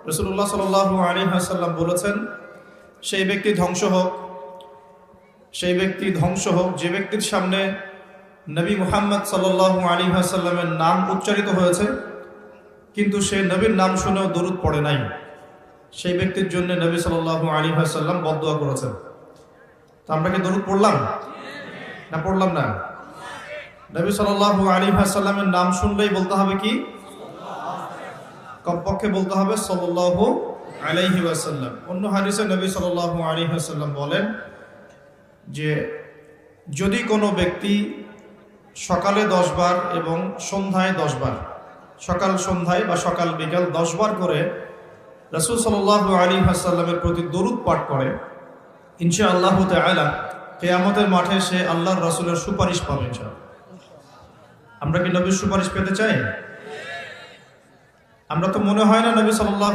রাসূলুল্লাহ সাল্লাল্লাহু আলাইহি ওয়াসাল্লাম বলেছেন, সেই ব্যক্তি ধ্বংস হোক যে ব্যক্তির সামনে নবী মুহাম্মদ সাল্লাল্লাহু আলাইহি ওয়াসাল্লামের নাম উচ্চারিত হয়েছে কিন্তু সে নবীর নাম শুনেও দরুদ পড়ে নাই। সেই ব্যক্তির জন্য নবী সাল্লাল্লাহু আলাইহি ওয়াসাল্লাম বদদুয়া করেছেন। তো আমরা কি দরুদ পড়লাম না পড়লাম না? নবী সাল্লাল্লাহু আলাইহি ওয়াসাল্লামের নাম শুনলেই বলতে হবে কি? কমপক্ষে বলতে হবে সাল্লাল্লাহু আলাইহি ওয়াসাল্লাম। অন্য হাদিসে নবী সাল্লাল্লাহু আলাইহি ওয়াসাল্লাম বলেন যে যদি কোনো ব্যক্তি সকালে 10 বার এবং সন্ধ্যায় 10 বার, সকাল সন্ধ্যায় বা সকাল বিকাল 10 বার করে রাসূল সাল্লাল্লাহু আলাইহি ওয়াসাল্লামের প্রতি দরুদ পাঠ করে, ইনশাআল্লাহু তাআলা কিয়ামতের মাঠে সে আল্লাহর রাসূলের সুপারিশ পাবে ইনশাআল্লাহ। আমরা কি নবীর সুপারিশ পেতে চাই? আমরা তো মনে হয় না নবী সাল্লাল্লাহু